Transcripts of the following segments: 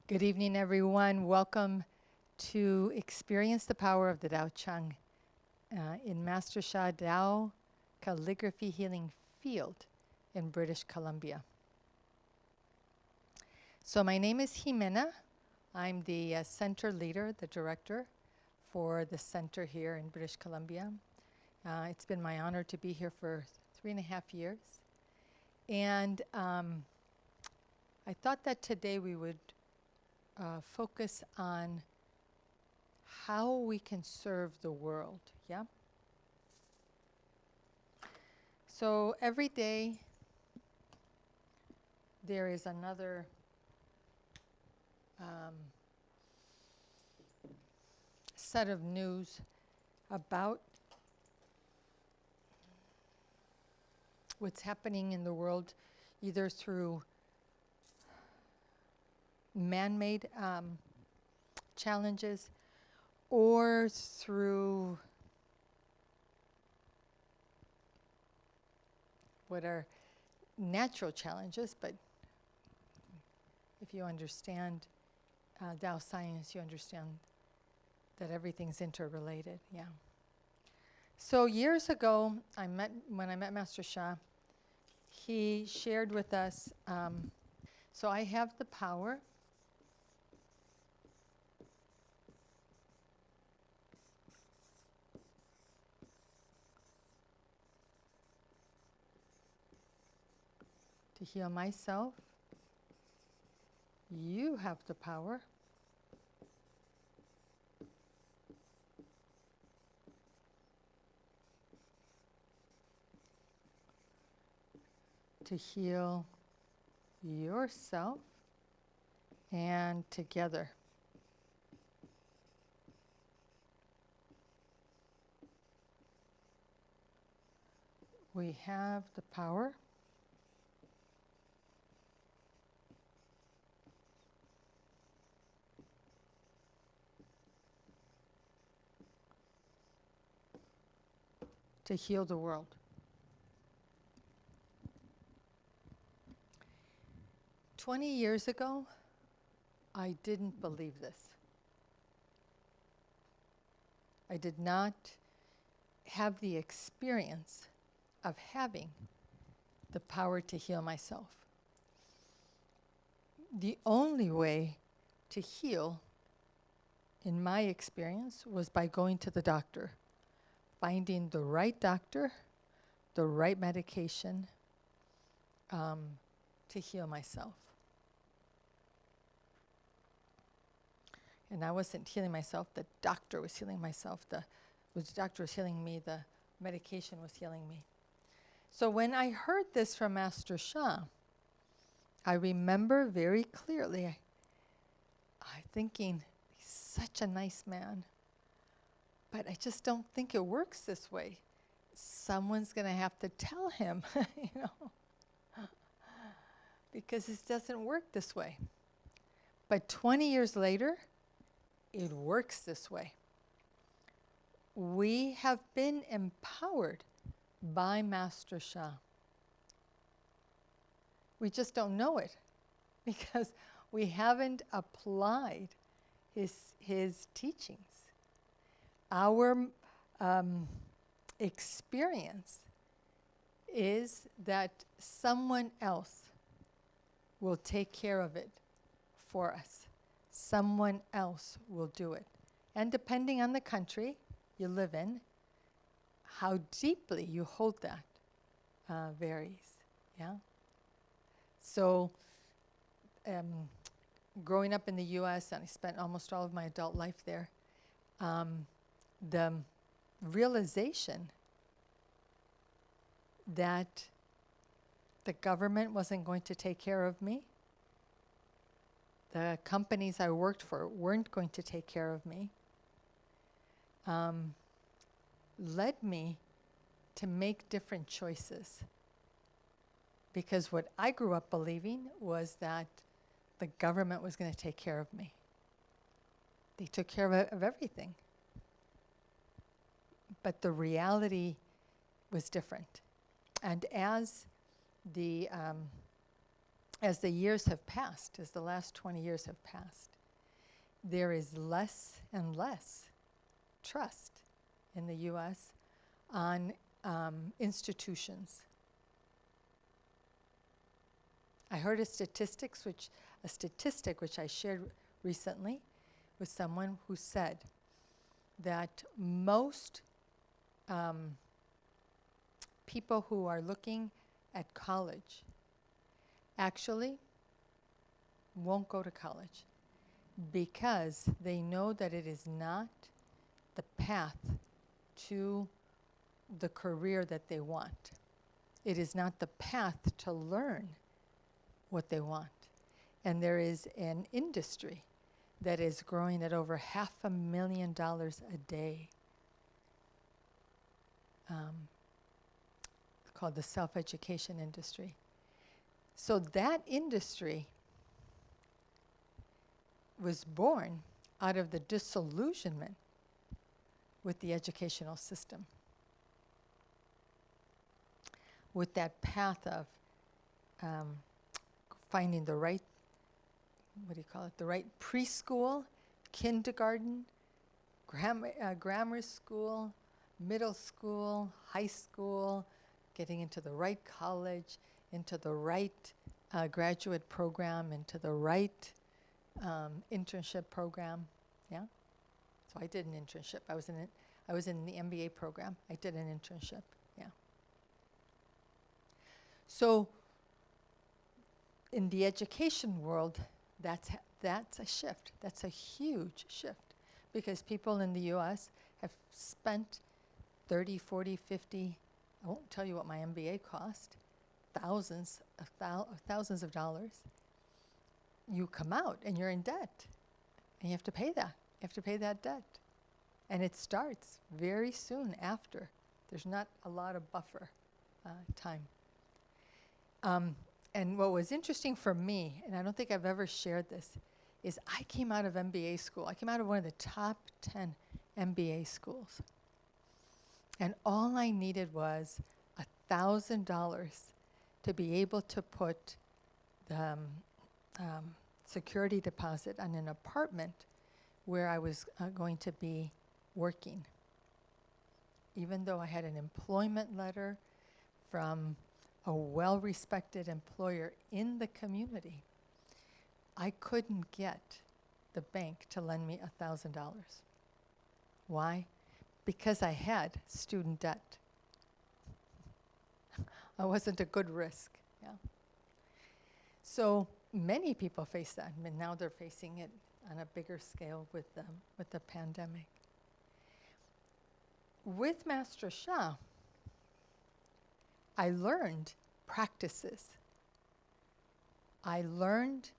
Good evening, everyone. Welcome to Experience the Power of the Tao Chang in Master Shah Dow Calligraphy Healing Field in British Columbia. So my name is Ximena. I'm the center leader, the director for the center here in British Columbia. It's been my honor to be here for 3.5 years. And I thought that today we would focus on how we can serve the world, yeah? So every day there is another set of news about what's happening in the world, either through man-made challenges or through what are natural challenges. But if you understand Dow Science, you understand that everything's interrelated, yeah. So years ago, when I met Master Shah, he shared with us, so I have the power to heal myself. You have the power to heal yourself, and together we have the power to heal the world. "20 years ago, I didn't believe this. I did not have the experience of having the power to heal myself. The only way to heal, in my experience, was by going to the doctor, finding the right doctor, the right medication to heal myself. And I wasn't healing myself, the doctor was healing myself. The doctor was healing me, the medication was healing me. So when I heard this from Master Shah, I remember very clearly, I thinking, he's such a nice man, but I just don't think it works this way. Someone's going to have to tell him, you know, because this doesn't work this way. But 20 years later, it works this way. We have been empowered by Master Shah. We just don't know it because we haven't applied his teachings. Our experience is that someone else will take care of it for us. Someone else will do it. And depending on the country you live in, how deeply you hold that varies, yeah? So growing up in the US, and I spent almost all of my adult life there, the realization that the government wasn't going to take care of me, the companies I worked for weren't going to take care of me, led me to make different choices. Because what I grew up believing was that the government was going to take care of me. They took care of everything. But the reality was different. And as the as the years have passed, as the last 20 years have passed, there is less and less trust in the U.S. on institutions. I heard a statistic which I shared recently with someone who said that most people who are looking at college actually won't go to college because they know that it is not the path to the career that they want. It is not the path to learn what they want. And there is an industry that is growing at over $500,000 a day, called the self-education industry. So that industry was born out of the disillusionment with the educational system, with that path of finding the right, the right preschool, kindergarten, grammar school, middle school, high school, getting into the right college, into the right graduate program, into the right internship program. Yeah. So I did an internship. I was in the MBA program. I did an internship. Yeah. So in the education world, that's a shift. That's a huge shift because people in the U.S. have spent 30, 40, 50, I won't tell you what my MBA cost, thousands of dollars. You come out and you're in debt and you have to pay that. You have to pay that debt. And it starts very soon after. There's not a lot of buffer time. And what was interesting for me, and I don't think I've ever shared this, is I came out of MBA school. I came out of one of the top 10 MBA schools. And all I needed was $1,000 to be able to put the security deposit on an apartment where I was going to be working. Even though I had an employment letter from a well-respected employer in the community, I couldn't get the bank to lend me $1,000. Why? Because I had student debt. I wasn't a good risk. Yeah. So many people face that, and now they're facing it on a bigger scale with the pandemic. With Master Shah, I learned practices. I learned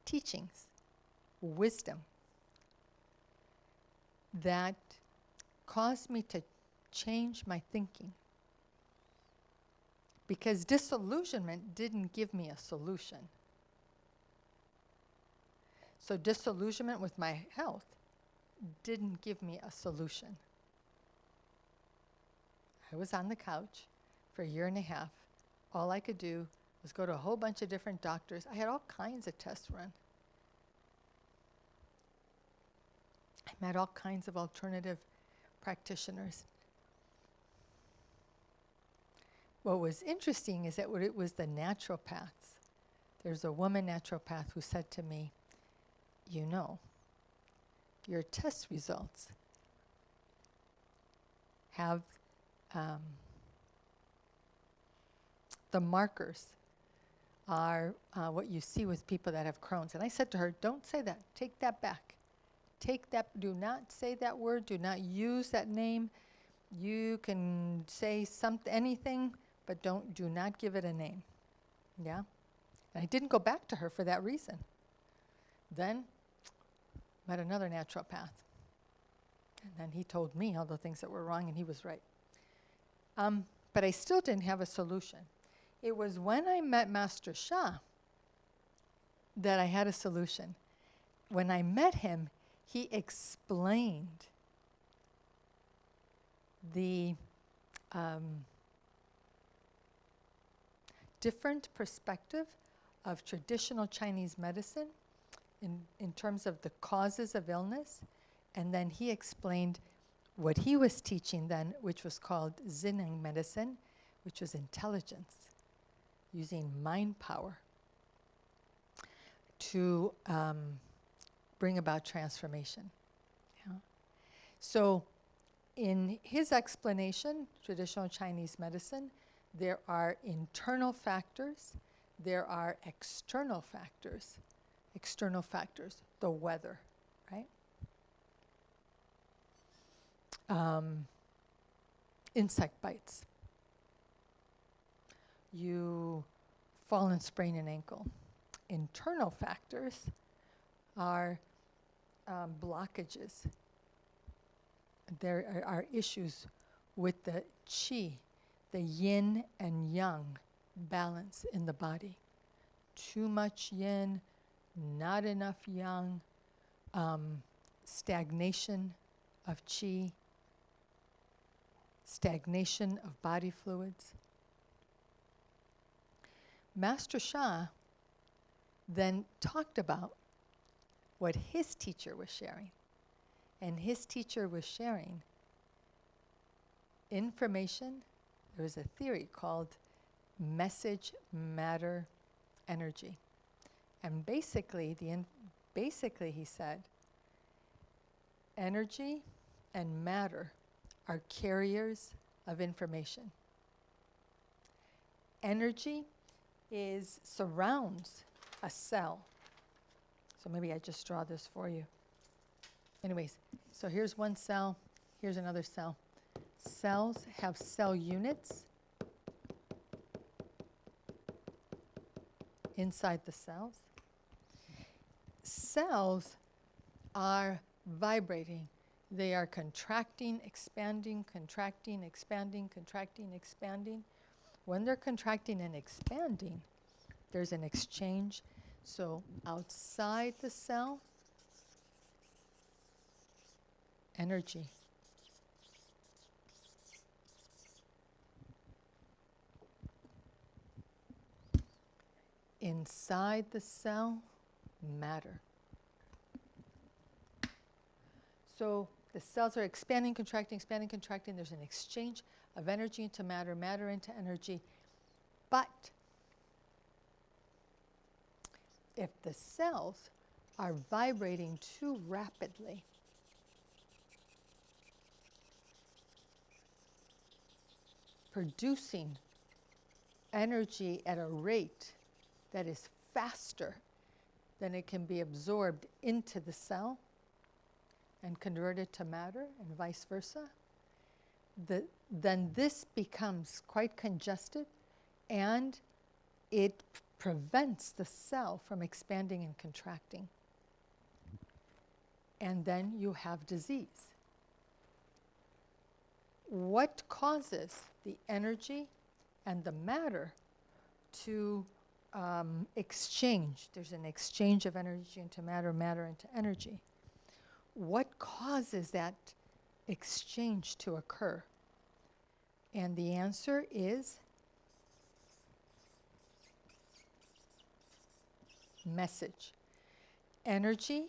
teachings, wisdom that caused me to change my thinking. Because disillusionment didn't give me a solution. So disillusionment with my health didn't give me a solution. I was on the couch for a year and a half. All I could do was go to a whole bunch of different doctors. I had all kinds of tests run. I met all kinds of alternative practitioners. What was interesting is that it was the naturopaths. There's a woman naturopath who said to me, you know, your test results have the markers are what you see with people that have Crohn's. And I said to her, don't say that. Take that back. Take that. Do not say that word. Do not use that name. You can say anything, but do not give it a name. Yeah? And I didn't go back to her for that reason. Then met another naturopath. And then he told me all the things that were wrong, and he was right. But I still didn't have a solution. It was when I met Master Shah that I had a solution. When I met him, he explained the different perspective of traditional Chinese medicine in terms of the causes of illness. And then he explained what he was teaching then, which was called Ximena medicine, which was intelligence, using mind power to bring about transformation. Yeah. So in his explanation, traditional Chinese medicine, there are internal factors, there are external factors. External factors, the weather, right? Insect bites. You fall and sprain an ankle. Internal factors are blockages. There are issues with the qi, the yin and yang balance in the body. Too much yin, not enough yang, stagnation of qi, stagnation of body fluids. Master Shah then talked about what his teacher was sharing. And his teacher was sharing information. There was a theory called message, matter, energy. And basically, he said, energy and matter are carriers of information. Energy surrounds a cell. So maybe I just draw this for you. Anyways, so here's one cell, here's another cell. Cells have cell units inside the cells. Cells are vibrating. They are contracting, expanding, contracting, expanding, contracting, expanding. When they're contracting and expanding, there's an exchange. So outside the cell, energy. Inside the cell, matter. So the cells are expanding, contracting, expanding, contracting. There's an exchange of energy into matter, matter into energy. But if the cells are vibrating too rapidly, producing energy at a rate that is faster than it can be absorbed into the cell and converted to matter and vice versa, then this becomes quite congested and it prevents the cell from expanding and contracting. And then you have disease. What causes the energy and the matter to exchange? There's an exchange of energy into matter, matter into energy. What causes that exchange to occur? And the answer is message. Energy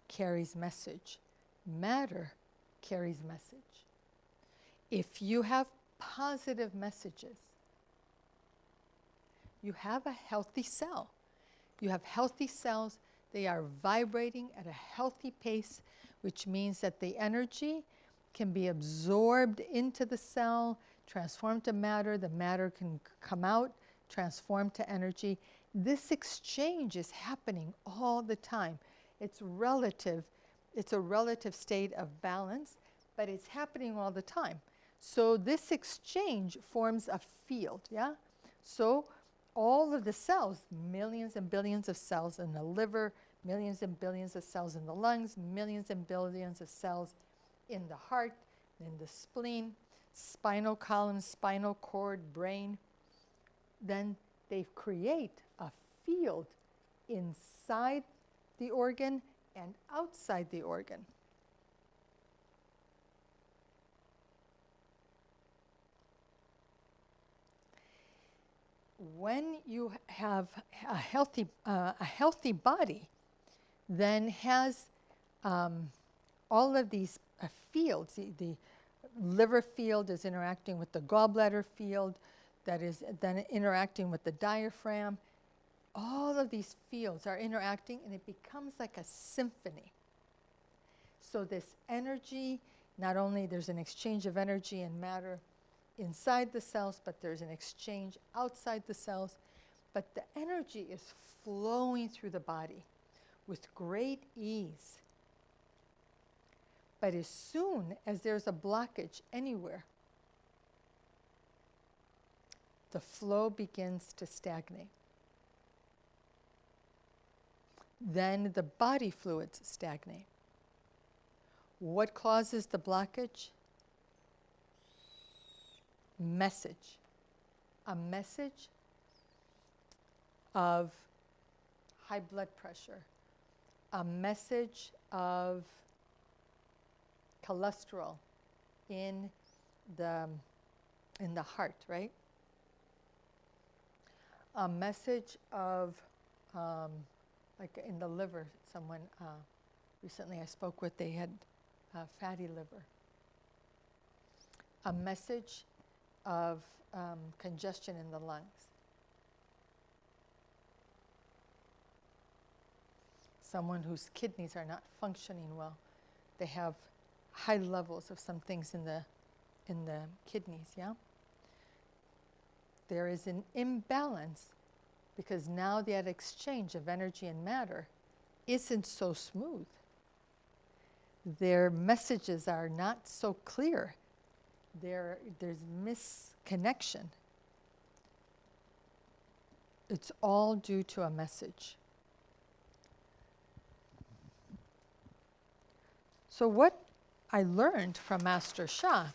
carries message. Matter carries message. If you have positive messages, you have a healthy cell. You have healthy cells. They are vibrating at a healthy pace, which means that the energy can be absorbed into the cell, transformed to matter. The matter can come out, transform to energy. This exchange is happening all the time. It's relative. It's a relative state of balance, but it's happening all the time. So this exchange forms a field, yeah? So all of the cells, millions and billions of cells in the liver, millions and billions of cells in the lungs, millions and billions of cells in the heart, in the spleen, spinal column, spinal cord, brain, then they create a field inside the organ and outside the organ. when you have a healthy body, then has all of these fields. The liver field is interacting with the gallbladder field, that is then interacting with the diaphragm. All of these fields are interacting, and it becomes like a symphony. So this energy, not only there's an exchange of energy and matter inside the cells, but there's an exchange outside the cells. But the energy is flowing through the body with great ease. But as soon as there's a blockage anywhere, the flow begins to stagnate. Then the body fluids stagnate. What causes the blockage? Message. A message of high blood pressure, a message of cholesterol in the heart, right? A message of, like in the liver, someone recently I spoke with, they had fatty liver. A message of congestion in the lungs. Someone whose kidneys are not functioning well. They have high levels of some things in the kidneys, yeah? There is an imbalance because now that exchange of energy and matter isn't so smooth. Their messages are not so clear. There's misconnection. It's all due to a message. So what I learned from Master Shah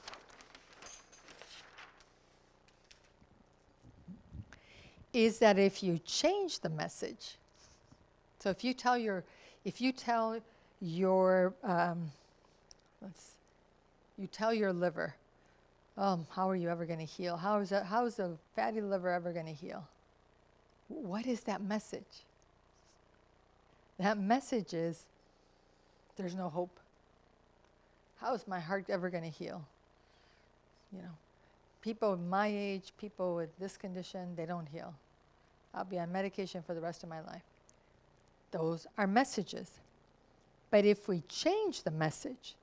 is that if you change the message, so if you tell your liver, how are you ever going to heal? How is a fatty liver ever going to heal? What is that message? That message is, there's no hope. How is my heart ever going to heal? You know, people my age, people with this condition, they don't heal. I'll be on medication for the rest of my life. Those are messages. But if we change the message,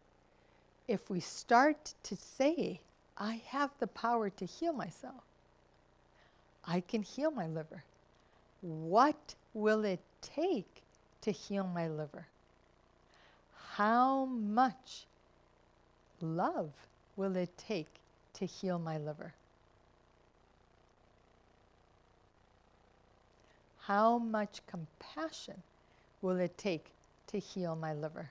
if we start to say, I have the power to heal myself, I can heal my liver. What will it take to heal my liver? How much love will it take to heal my liver? How much compassion will it take to heal my liver?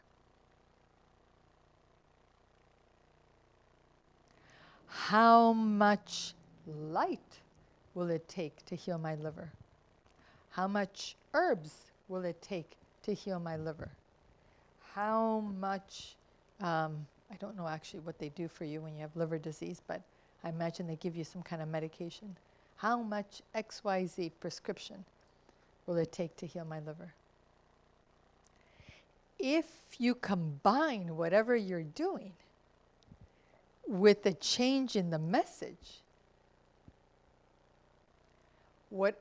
How much light will it take to heal my liver? How much herbs will it take to heal my liver? How much, I don't know actually what they do for you when you have liver disease, but I imagine they give you some kind of medication. How much XYZ prescription will it take to heal my liver? If you combine whatever you're doing with the change in the message, what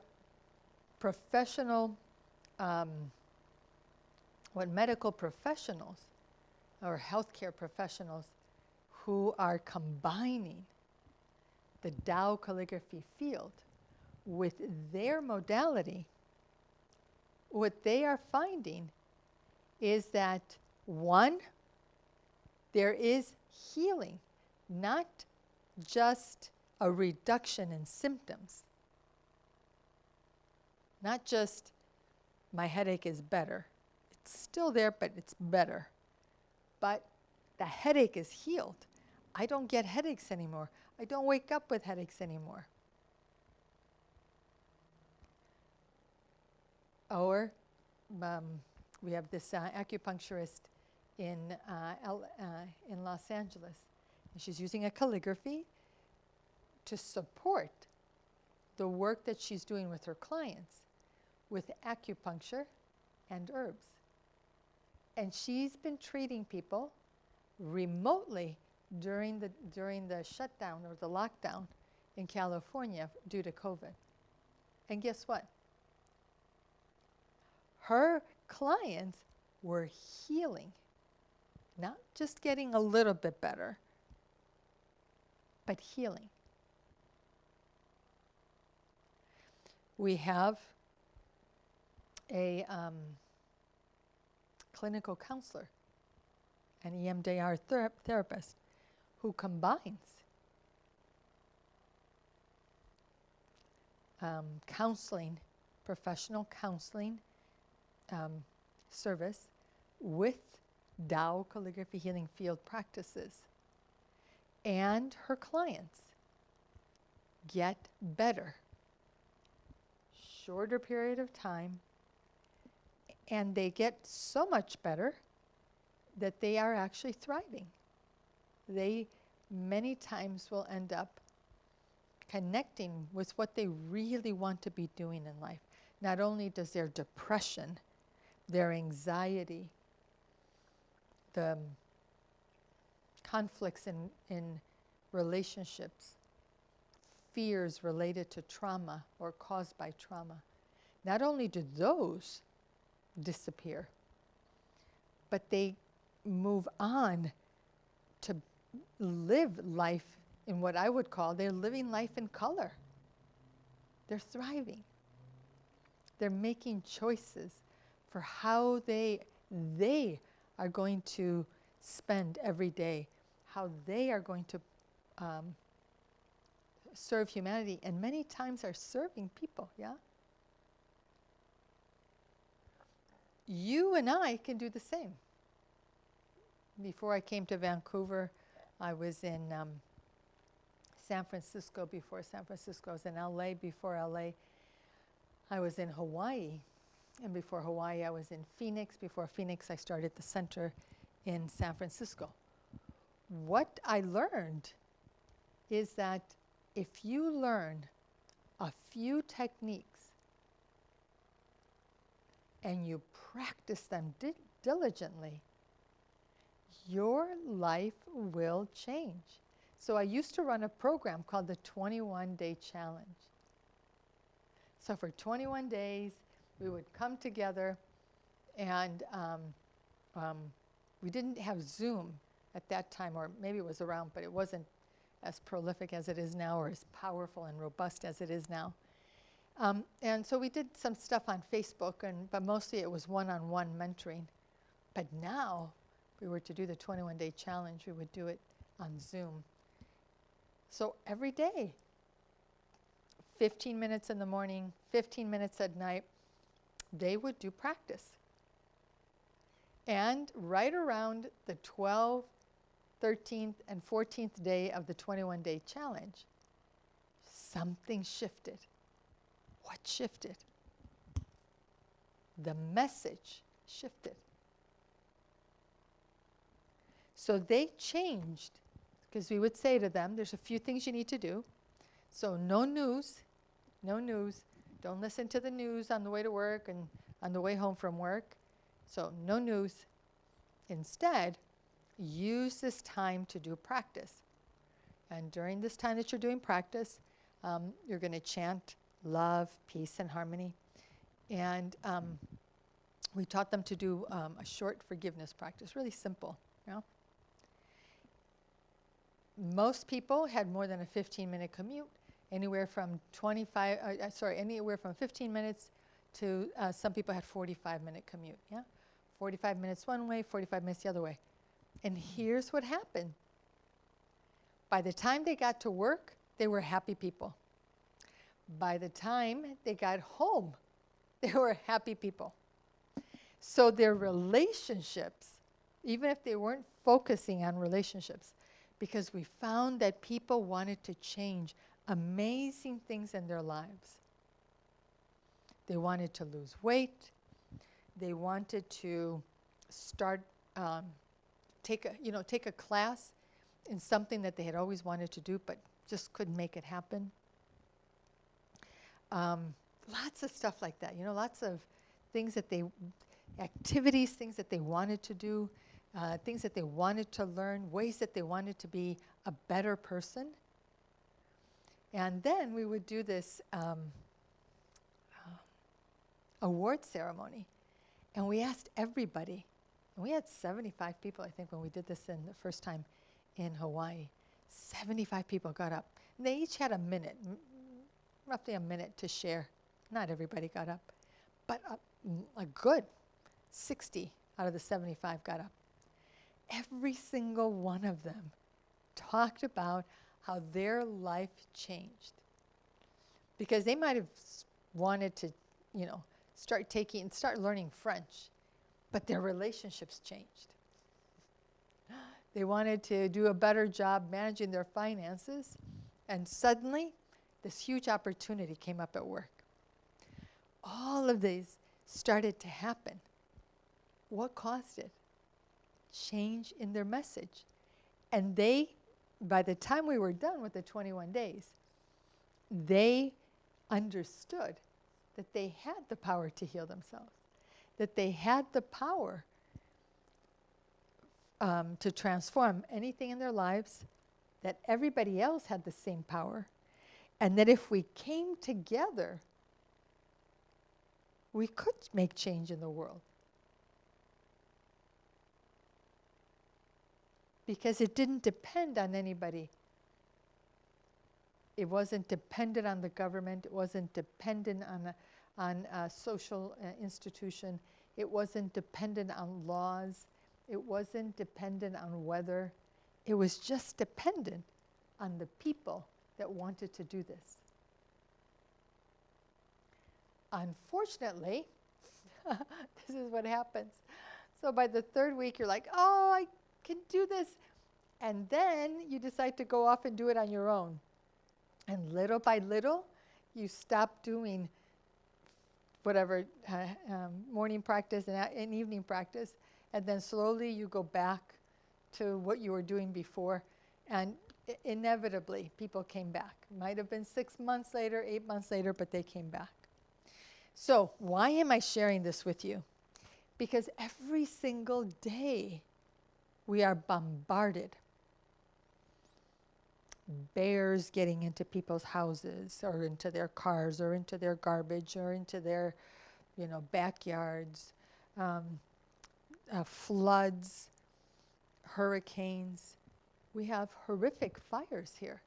medical professionals or healthcare professionals who are combining the Dow calligraphy field with their modality, what they are finding is that, one, there is healing, not just a reduction in symptoms, not just my headache is better. It's still there, but it's better. But the headache is healed. I don't get headaches anymore. I don't wake up with headaches anymore. Or we have this acupuncturist in Los Angeles. And she's using a calligraphy to support the work that she's doing with her clients with acupuncture and herbs. And she's been treating people remotely during the shutdown or the lockdown in California due to COVID. And guess what? Her clients were healing, not just getting a little bit better, but healing. We have a clinical counselor, an EMDR therapist, who combines counseling, professional counseling service with Dow Calligraphy Healing Field practices. And her clients get better, shorter period of time, and they get so much better that they are actually thriving. They many times will end up connecting with what they really want to be doing in life. Not only does their depression, their anxiety, the conflicts in relationships, fears related to trauma or caused by trauma, not only do those disappear, but they move on to live life in what I would call, they're living life in color. They're thriving. They're making choices for how they are going to spend every day, how they are going to serve humanity, and many times are serving people, yeah? You and I can do the same. Before I came to Vancouver, I was in San Francisco before San Francisco. I was in LA before LA. I was in Hawaii. And before Hawaii, I was in Phoenix. Before Phoenix, I started the center in San Francisco. What I learned is that if you learn a few techniques and you practice them diligently, your life will change. So I used to run a program called the 21-Day Challenge. So for 21 days, we would come together, and we didn't have Zoom at that time, or maybe it was around, but it wasn't as prolific as it is now, or as powerful and robust as it is now. And so we did some stuff on Facebook, but mostly it was one-on-one mentoring. But now, if we were to do the 21-Day Challenge, we would do it on Zoom. So every day, 15 minutes in the morning, 15 minutes at night, they would do practice. And right around the 12th, 13th, and 14th day of the 21-Day Challenge, something shifted. What shifted? The message shifted. So they changed, because we would say to them, there's a few things you need to do. So no news, don't listen to the news on the way to work and on the way home from work. So no news. Instead, use this time to do practice. And during this time that you're doing practice, you're going to chant love, peace, and harmony. And we taught them to do a short forgiveness practice, really simple. You know? Most people had more than a 15-minute commute, anywhere from 15 minutes to some people had 45-minute commute. Yeah, 45 minutes one way, 45 minutes the other way. And here's what happened. By the time they got to work, they were happy people. By the time they got home, they were happy people. So their relationships, even if they weren't focusing on relationships, because we found that people wanted to change amazing things in their lives. They wanted to lose weight. They wanted to start, take a class in something that they had always wanted to do but just couldn't make it happen. Lots of stuff like that, lots of things activities, things that they wanted to do, things that they wanted to learn, ways that they wanted to be a better person. And then we would do this award ceremony. And we asked everybody, and we had 75 people, I think, when we did this the first time in Hawaii. 75 people got up. And they each had a minute, roughly a minute to share. Not everybody got up, but a good 60 out of the 75 got up. Every single one of them talked about how their life changed. Because they might have wanted to, start learning French, but their relationships changed. They wanted to do a better job managing their finances, and suddenly this huge opportunity came up at work. All of these started to happen. What caused it? Change in their message. And by the time we were done with the 21 days, they understood that they had the power to heal themselves, that they had the power to transform anything in their lives, that everybody else had the same power, and that if we came together, we could make change in the world. Because it didn't depend on anybody. It wasn't dependent on the government. It wasn't dependent on a social institution. It wasn't dependent on laws. It wasn't dependent on weather. It was just dependent on the people that wanted to do this. Unfortunately, this is what happens. So by the third week, you're like, oh, I can do this. And then you decide to go off and do it on your own. And little by little, you stop doing whatever morning practice and evening practice. And then slowly you go back to what you were doing before. And inevitably, people came back. Might have been 6 months later, 8 months later, but they came back. So why am I sharing this with you? Because every single day, we are bombarded. Bears getting into people's houses or into their cars or into their garbage or into their, backyards. Floods, hurricanes. We have horrific fires here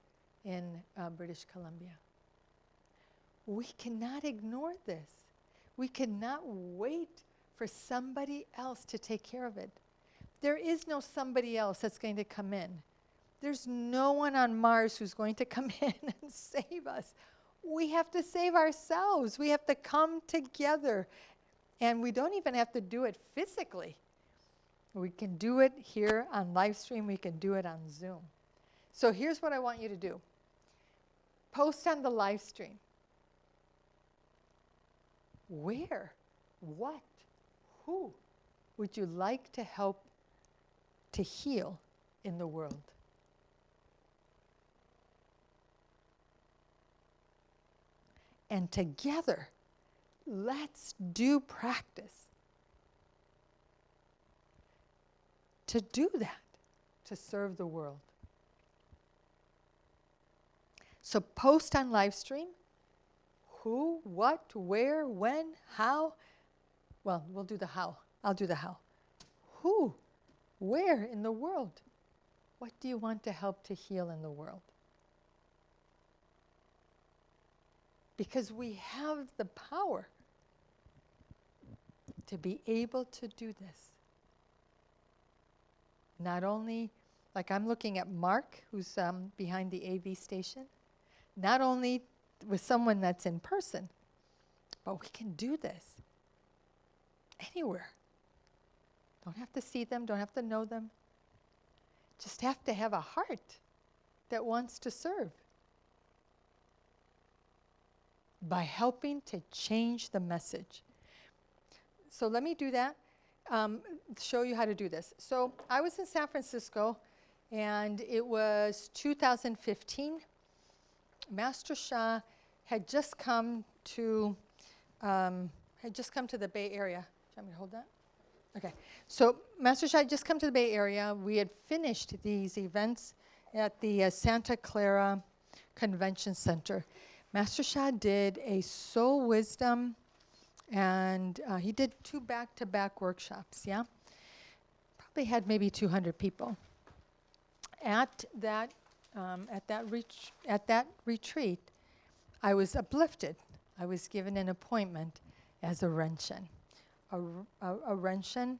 in British Columbia. We cannot ignore this. We cannot wait for somebody else to take care of it. There is no somebody else that's going to come in. There's no one on Mars who's going to come in and save us. We have to save ourselves. We have to come together. And we don't even have to do it physically. We can do it here on live stream. We can do it on Zoom. So here's what I want you to do. Post on the live stream. Where, what, who would you like to help to heal in the world? And together, let's do practice to do that, to serve the world. So post on live stream, who, what, where, when, how. Well, we'll do the how. I'll do the how. Who, where in the world? What do you want to help to heal in the world? Because we have the power to be able to do this. Not only, like I'm looking at Mark, who's behind the AV station, not only with someone that's in person, but we can do this anywhere. Don't have to see them, don't have to know them. Just have to have a heart that wants to serve by helping to change the message. So let me do that, show you how to do this. So I was in San Francisco, and it was 2015. Master Shah had just come to the Bay Area. Do you want me to hold that? Okay. So Master Shah had just come to the Bay Area. We had finished these events at the Santa Clara Convention Center. Master Shah did a soul wisdom, and he did 2 back-to-back workshops, yeah? Probably had maybe 200 people. At that retreat, I was uplifted. I was given an appointment as a Renshin. A Renshin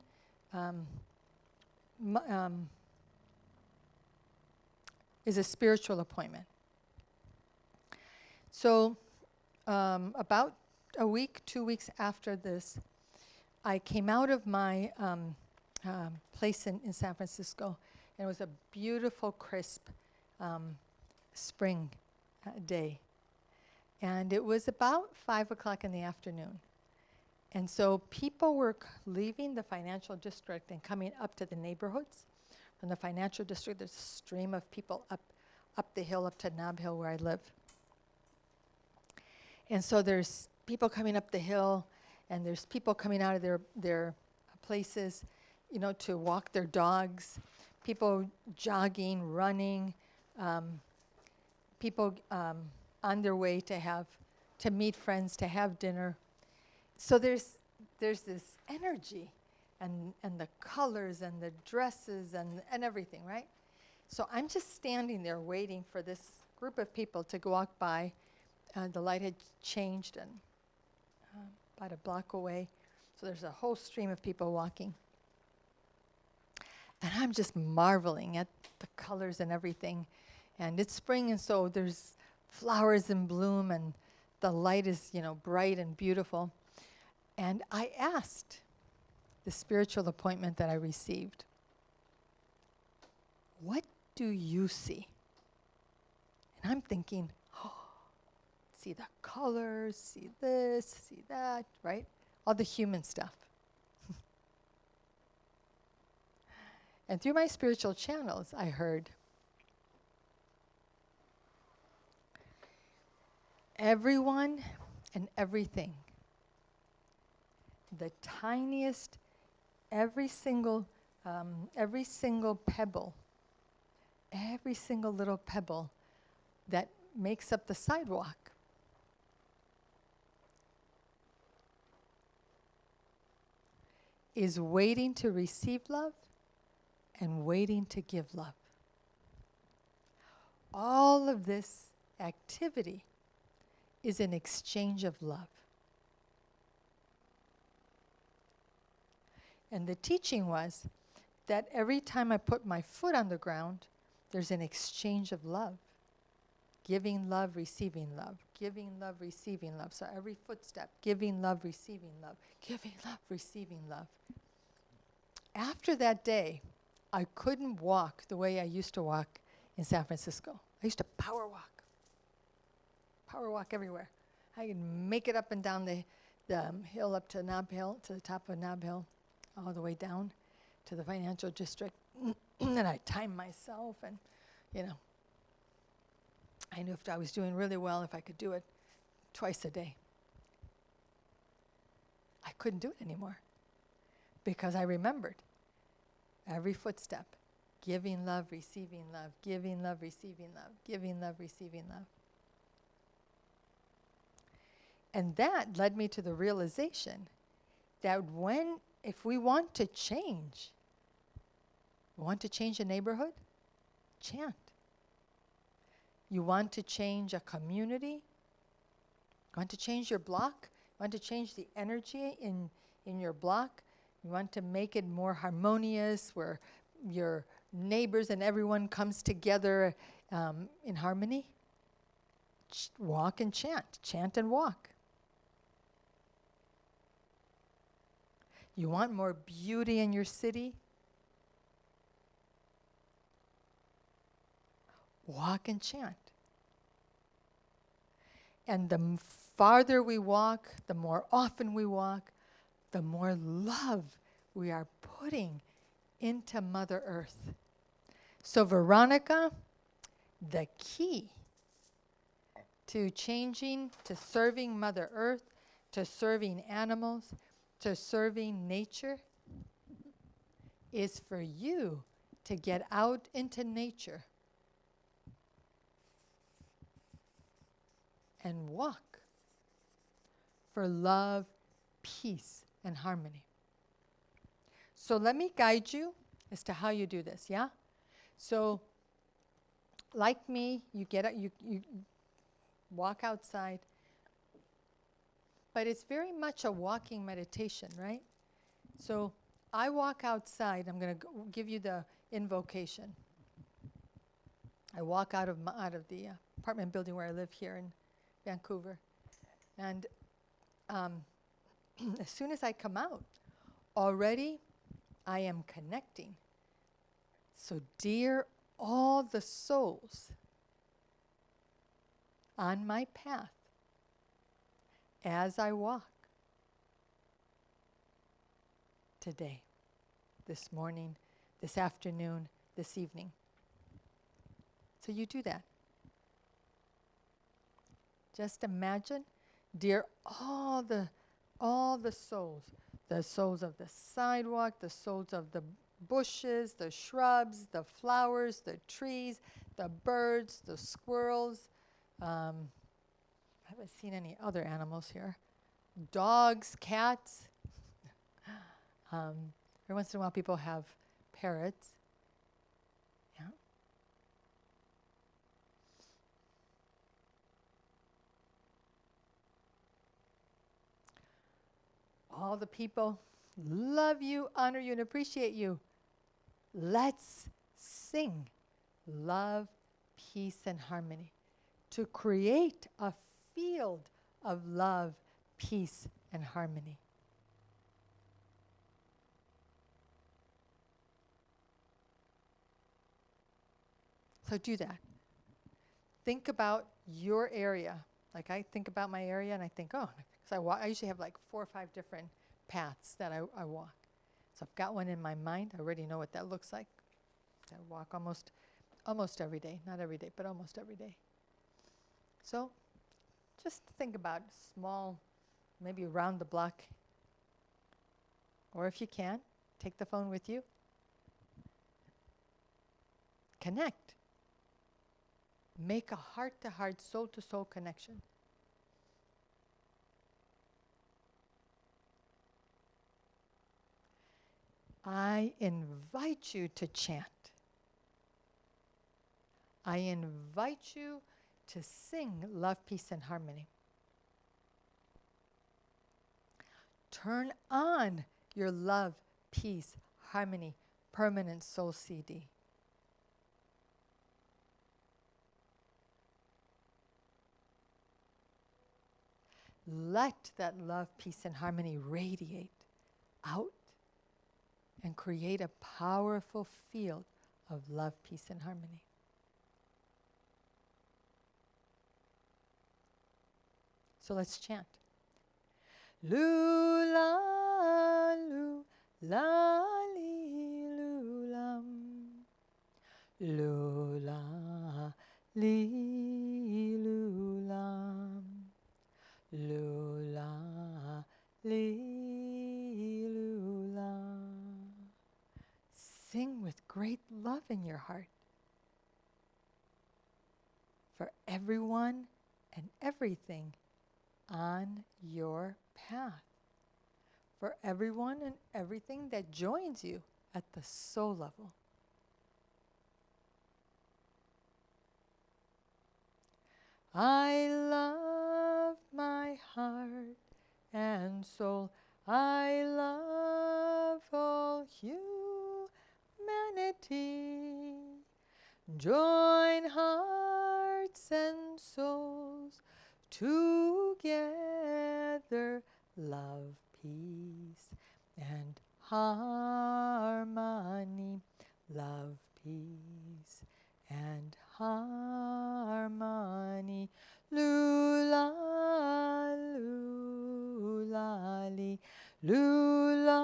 is a spiritual appointment. So about a week, 2 weeks after this, I came out of my place in San Francisco, and it was a beautiful, crisp spring day. And it was about 5 o'clock in the afternoon. And so people were leaving the financial district and coming up to the neighborhoods. From the financial district, there's a stream of people up the hill, up to Nob Hill where I live. And so there's people coming up the hill, and there's people coming out of their places, you know, to walk their dogs, people jogging, running, people on their way to meet friends, to have dinner. So there's this energy and the colors and the dresses and everything, right? So I'm just standing there waiting for this group of people to walk by. The light had changed, and about a block away. So there's a whole stream of people walking. And I'm just marveling at the colors and everything. And it's spring, and so there's flowers in bloom, and the light is, you know, bright and beautiful. And I asked the spiritual appointment that I received, what do you see? And I'm thinking, oh, see the colors, see this, see that, right? All the human stuff. And through my spiritual channels, I heard, everyone and everything, the tiniest, every single pebble, every single little pebble that makes up the sidewalk, is waiting to receive love and waiting to give love. All of this activity is an exchange of love. And the teaching was that every time I put my foot on the ground, there's an exchange of love. Giving love, receiving love. Giving love, receiving love. So every footstep, giving love, receiving love. Giving love, receiving love. After that day, I couldn't walk the way I used to walk in San Francisco. I used to power walk everywhere. I could make it up and down the hill up to Nob Hill, to the top of Nob Hill, all the way down to the financial district. And I timed myself, and, you know, I knew if I was doing really well, if I could do it twice a day. I couldn't do it anymore because I remembered every footstep, giving love, receiving love, giving love, receiving love, giving love, receiving love. And that led me to the realization that if we want to change a neighborhood, chant. You want to change a community, you want to change your block, you want to change the energy in your block, you want to make it more harmonious, where your neighbors and everyone comes together in harmony. Walk and chant and walk. You want more beauty in your city? Walk and chant. And the farther we walk, the more often we walk, the more love we are putting into Mother Earth. So Veronica, the key to changing, to serving Mother Earth, to serving animals, to serving nature, is for you to get out into nature and walk for love, peace, and harmony. So let me guide you as to how you do this, yeah? So like me, you get out, you walk outside, but it's very much a walking meditation, right? So I walk outside. I'm going to give you the invocation. I walk out of the apartment building where I live here in Vancouver, and as soon as I come out, already I am connecting. So dear all the souls on my path as I walk today, this morning, this afternoon, this evening. So you do that. Just imagine, dear all the souls of the sidewalk, the souls of the bushes, the shrubs, the flowers, the trees, the birds, the squirrels. I haven't seen any other animals here. Dogs, cats. Every once in a while people have parrots. Yeah. All the people love you, honor you, and appreciate you. Let's sing love, peace, and harmony to create a field of love, peace, and harmony. So do that. Think about your area. Like I think about my area and I think, oh, because I usually have like 4 or 5 different paths that I walk. So I've got one in my mind. I already know what that looks like. I walk almost every day. Not every day, but almost every day. So just think about small, maybe around the block. Or if you can, take the phone with you. Connect. Make a heart-to-heart, soul-to-soul connection. I invite you to chant. I invite you to sing love, peace, and harmony. Turn on your love, peace, harmony, permanent soul CD. Let that love, peace, and harmony radiate out and create a powerful field of love, peace, and harmony. So let's chant. Lula, lu, la, li, lulam. Lula, li, lulam. Lula, li, lula. Sing with great love in your heart for everyone and everything on your path, for everyone and everything that joins you at the soul level. I love my heart and soul. I love all humanity. Join hearts and souls together. Love, peace, and harmony. Love, peace, and harmony. Lula, lula, li. Lula,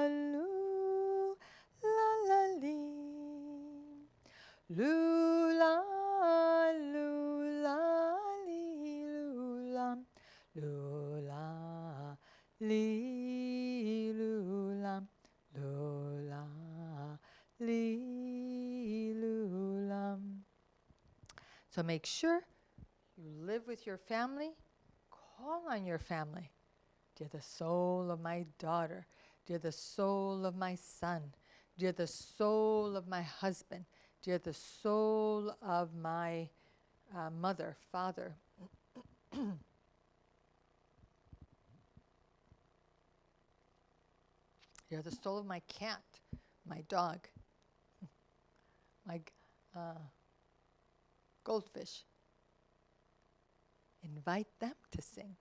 lu, la, la, li. Lula, lula, lula, li, lula, lula, li, lula. So make sure you live with your family. Call on your family. Dear the soul of my daughter, dear the soul of my son, dear the soul of my husband, dear the soul of my mother, father. Dear the soul of my cat, my dog, my goldfish. Invite them to sing.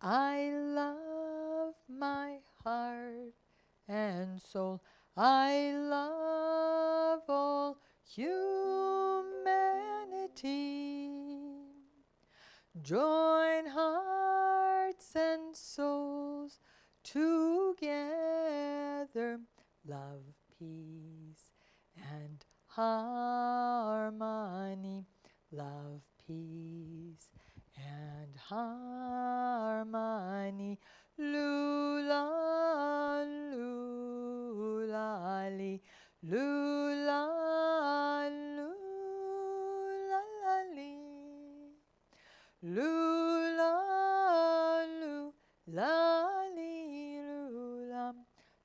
I love my heart and soul. I love all humanity. Join hearts and souls together. Love, peace, and harmony. Love, peace, and harmony. Lula, lula, li, lula, lula, li. Lula, lula, li, lula,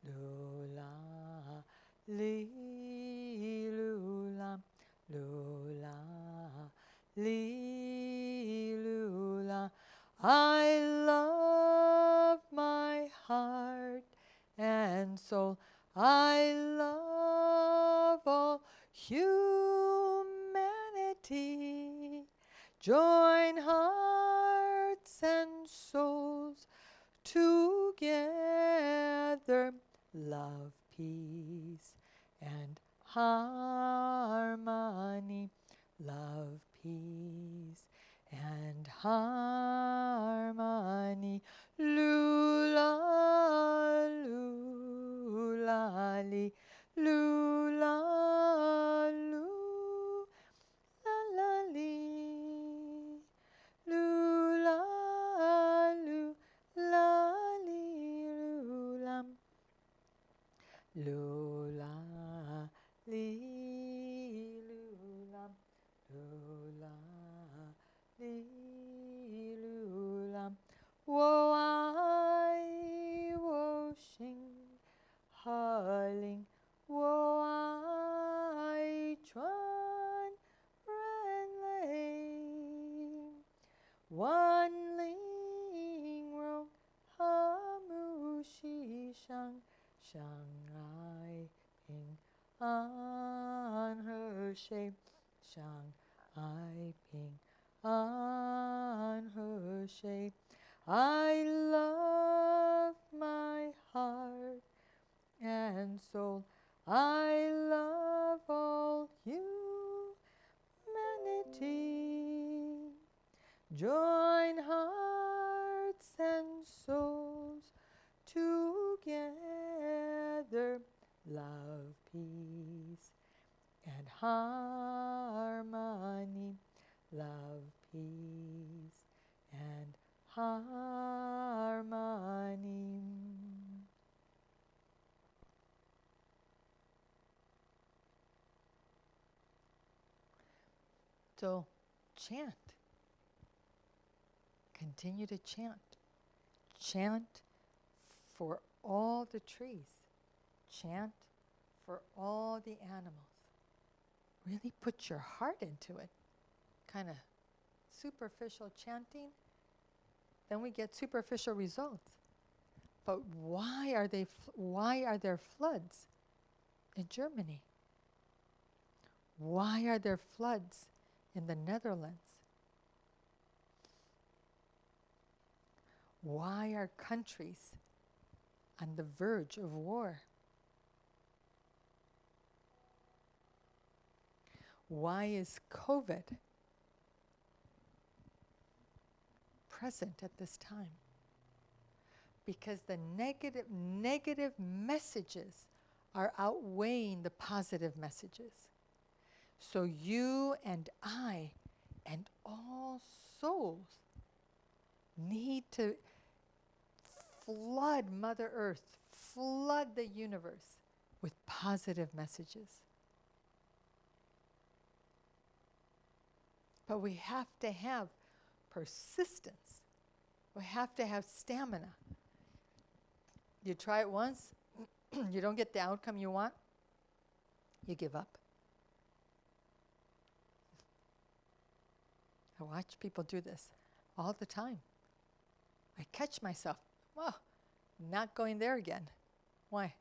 lula, li, lula, lula, li, lula. I love my heart and soul. I love all humanity. Join hearts and souls together. Love, peace, and harmony. Love, peace, and harmony. Lula, lula, li, lula, lula, la, li. Lula, lula, li, lula. Lula, li, lula. Lula, li, lula. Wo ai, wo shing, harling. Wo ai, chuan, ren lei. Wan ling rong ha mu shi shang, shang ai ping an her she, shang ai ping an her she. I love my heart and soul. I love all humanity. Join hearts and souls together. Love, peace, and harmony. Love, peace, and harmony. So chant. Continue to chant. Chant for all the trees. Chant for all the animals. Really put your heart into it. Kind of superficial chanting, then we get superficial results. But why are there floods in Germany? Why are there floods in the Netherlands? Why are countries on the verge of war? Why is COVID present at this time? Because the negative messages are outweighing the positive messages. So you and I and souls need to flood Mother Earth, flood the universe with positive messages. But we have to have persistence. We have to have stamina. You try it once, you don't get the outcome you want, you give up. I watch people do this all the time. I catch myself, well, not going there again. Why?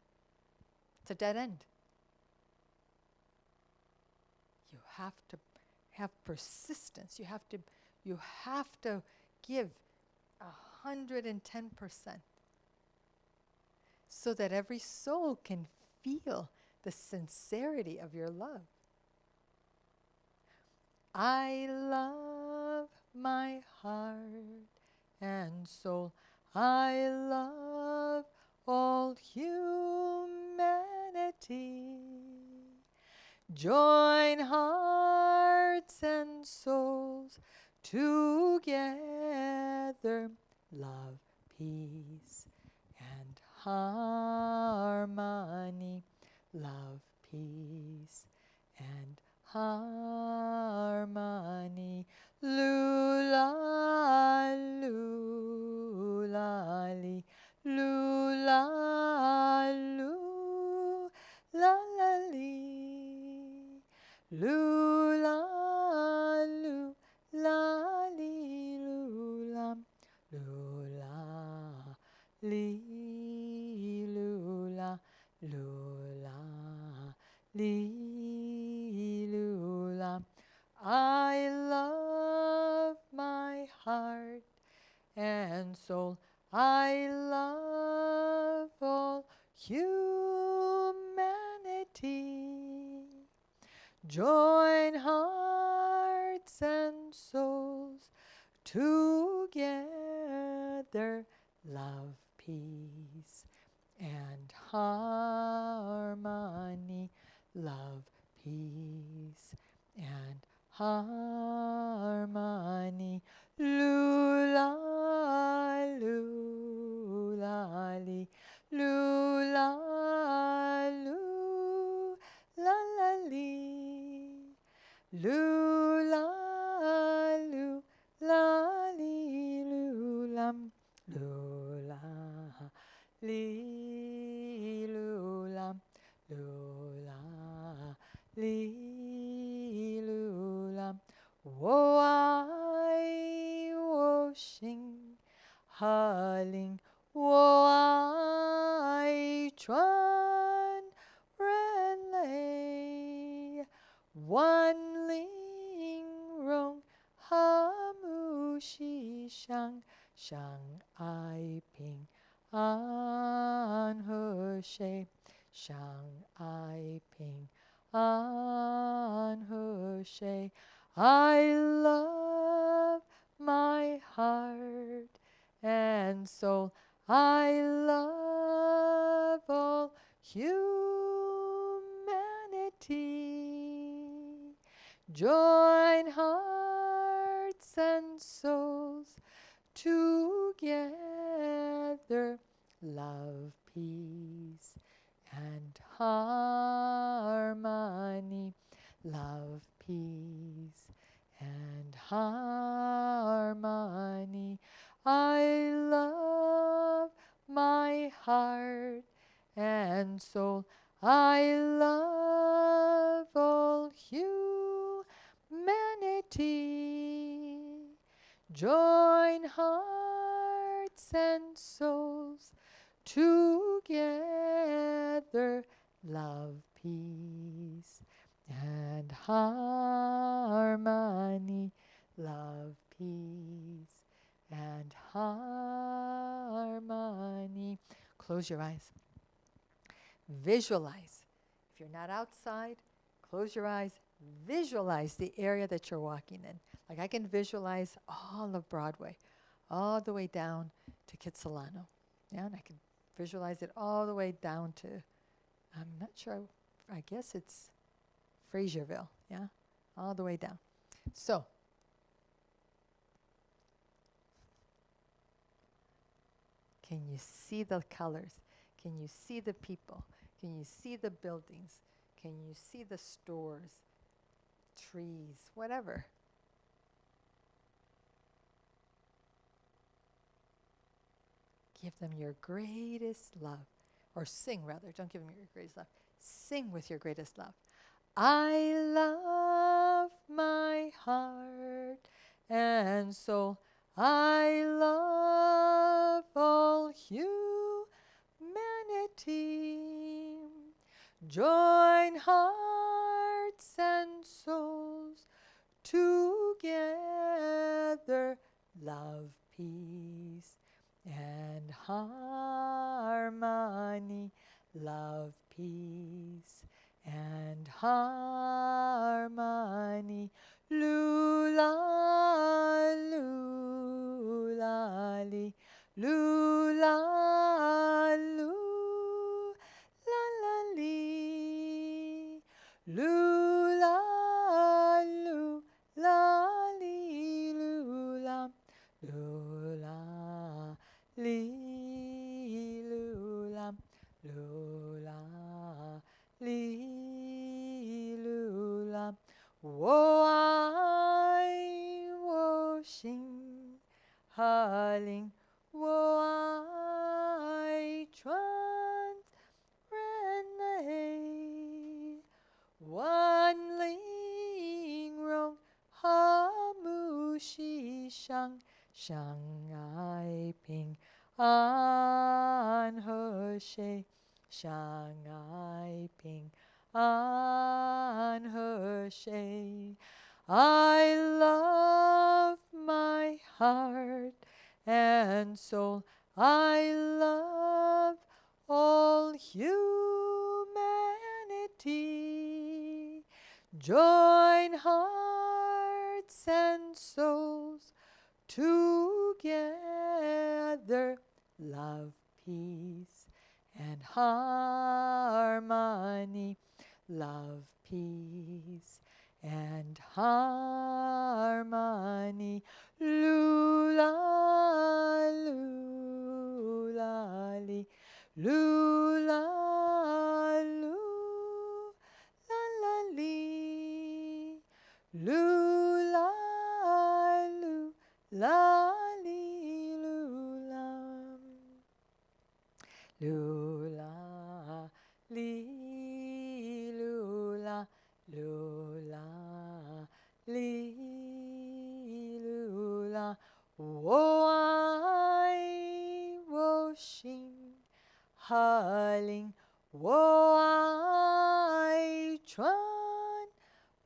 It's a dead end. You have to have persistence. You have to give 110% so that every soul can feel the sincerity of your love. I love my heart and soul. I love all humanity. Join hearts and souls together. Love, peace, and harmony. Love, peace, and harmony. Lula, lula, li. Lula, lula, la, li. Lula, lula, li, lula, lula, li, lula, lula, li, lula. I love my heart and soul. I love all humanity. Join hearts and souls together. Love, peace, and harmony. Love, peace, and harmony. Lula, lula, li. Lula, lula, la, li. Lula, lula, li, lulam. Lula, li, lulam. Lula, li, lulam. Wo ai, wo shing, haling. Wo ai, chuan, ren lei. Wan ling rong, ha mu shi shang. Shang ai ping, an he she. Shang ai ping, an he she. I love my heart and soul. I love all humanity. Join hearts and souls together. Love, peace, and harmony. Love, peace, and harmony. I love my heart and soul. I love all humanity. Join hearts and souls together. Love, peace, and harmony. Love, peace, and harmony. Close your eyes. Visualize. If you're not outside, close your eyes. Visualize the area that you're walking in. Like I can visualize all of Broadway, all the way down to Kitsilano. Yeah, and I can visualize it all the way down to, I'm not sure, I guess it's Fraserville, yeah, all the way down. So, Can you see the colors? Can you see the people? Can you see the buildings? Can you see the stores, trees, whatever? Give them your greatest love. Or sing, rather. Don't give them your greatest love. Sing with your greatest love. I love my heart and soul. I love all humanity. Join hearts and souls together. Love, peace, and harmony. Love, peace, and harmony. Lula, lula, li. Lula, lula, la, la, li. Lula, lula, li, lula. Lula, li, lula. Lula, li, lula. Wo ai, wo xing, ha ling. Wo ai, chuan, ren lei. Wan ling rong, ha mu shi shang. Shang ai ping an he she. Shang ai ping an he she. I love my heart and soul. I love all humanity. Join hearts and souls together. Love, peace, and harmony. Love, peace, and harmony. Lula, lula, li. Lula, lula, la, la, li. Lula, lula, li, lula. Lula, li, lula. Lula, li, lula. Wo ai, wo xing, ha ling. Wo ai, chuan,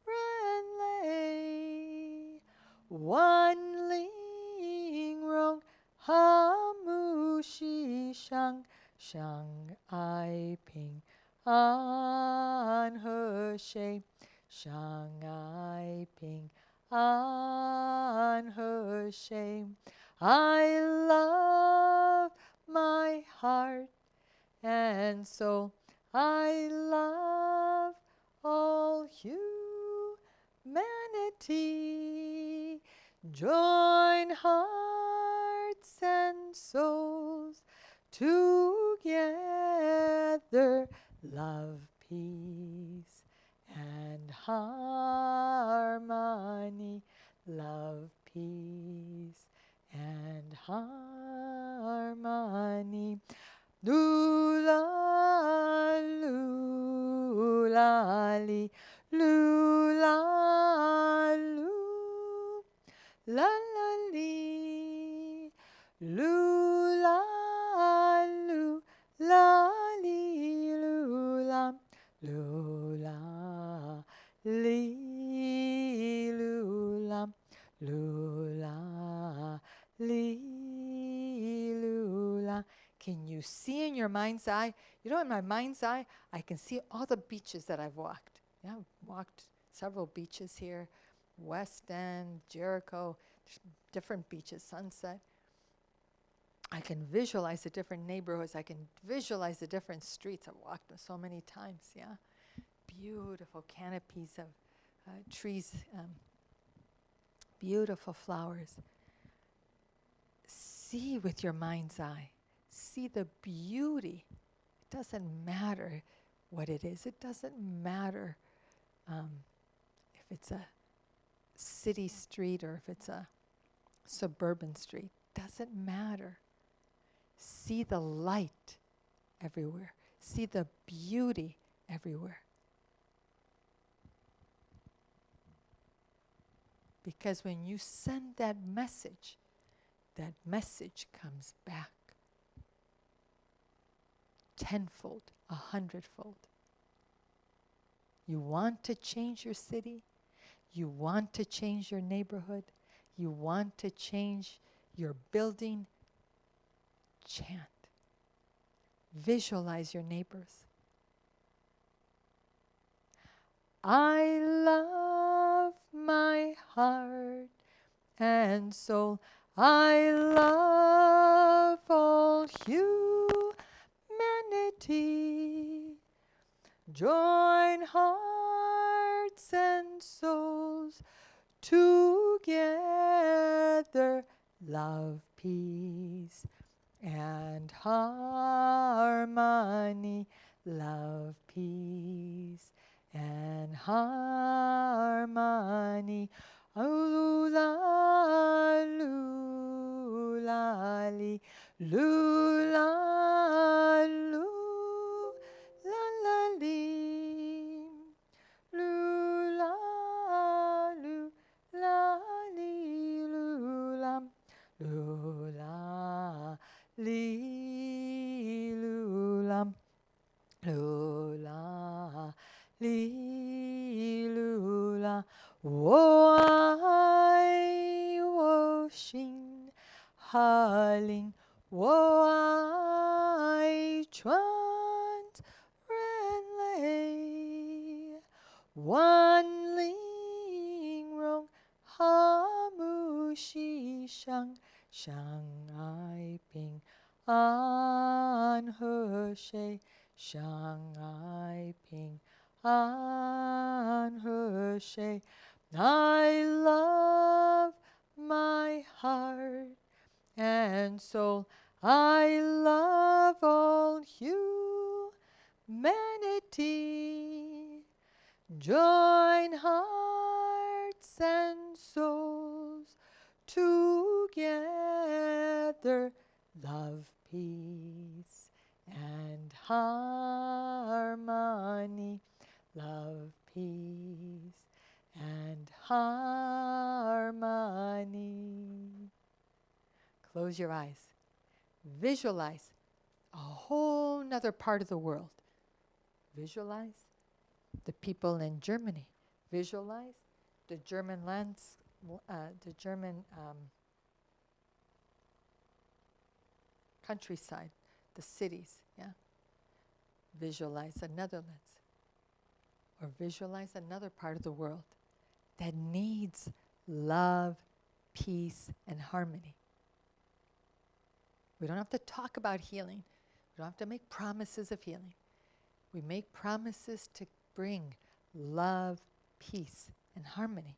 ren lei. Wan ling rong, ha mu shi shang. Shang ai ping an he she. Shang ai ping an he she. I love my heart and soul. I love all humanity. Join hearts and souls together. Love, peace, and harmony. Love, peace, and harmony. Lula, lula, li. Lula, lu, la, la, li. Lula, lu, la, li, lula. Lula, li, lula. Lula, li, lula. Can you see in your mind's eye? You know, in my mind's eye, I can see all the beaches that I've walked. Yeah, I've walked several beaches here. West End, Jericho, different beaches, Sunset. I can visualize the different neighborhoods. I can visualize the different streets. I've walked them so many times, yeah. Beautiful canopies of trees, beautiful flowers. See with your mind's eye. See the beauty. It doesn't matter what it is. It doesn't matter if it's a city street or if it's a suburban street. Doesn't matter. See the light everywhere. See the beauty everywhere. Because when you send that message comes back tenfold, 100-fold. You want to change your city? You want to change your neighborhood? You want to change your building? Chant. Visualize your neighbors. I love my heart and soul. I love all humanity. Join hearts and souls together. Love, peace, and harmony. Love, peace, and harmony. Lula, lula, li, lula, lula, li, lula, lula, li, lula, lula, li, lula, lula, li, lula. Wo ai wo xin haling, wo ai chuan ren lei, wan ling rong ha mu shi shang, shang ai ping an he she, shang ai ping an he she. I love my heart and soul. I love all humanity. Join hearts and souls together. Love, peace, and harmony. Love, peace, and harmony. Close your eyes. Visualize a whole nother part of the world. Visualize the people in Germany. Visualize the German countryside, the cities. Yeah. Visualize the Netherlands, or visualize another part of the world that needs love, peace, and harmony. We don't have to talk about healing. We don't have to make promises of healing. We make promises to bring love, peace, and harmony.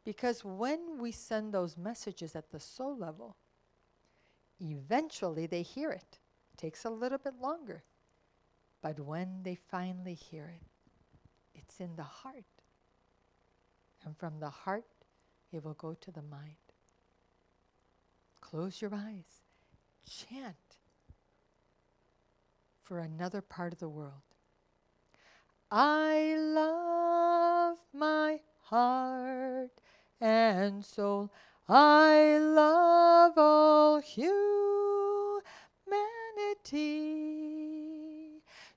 Because when we send those messages at the soul level, eventually they hear it. It takes a little bit longer. But when they finally hear it, it's in the heart. And from the heart, it will go to the mind. Close your eyes. Chant for another part of the world. I love my heart and soul. I love all humanity.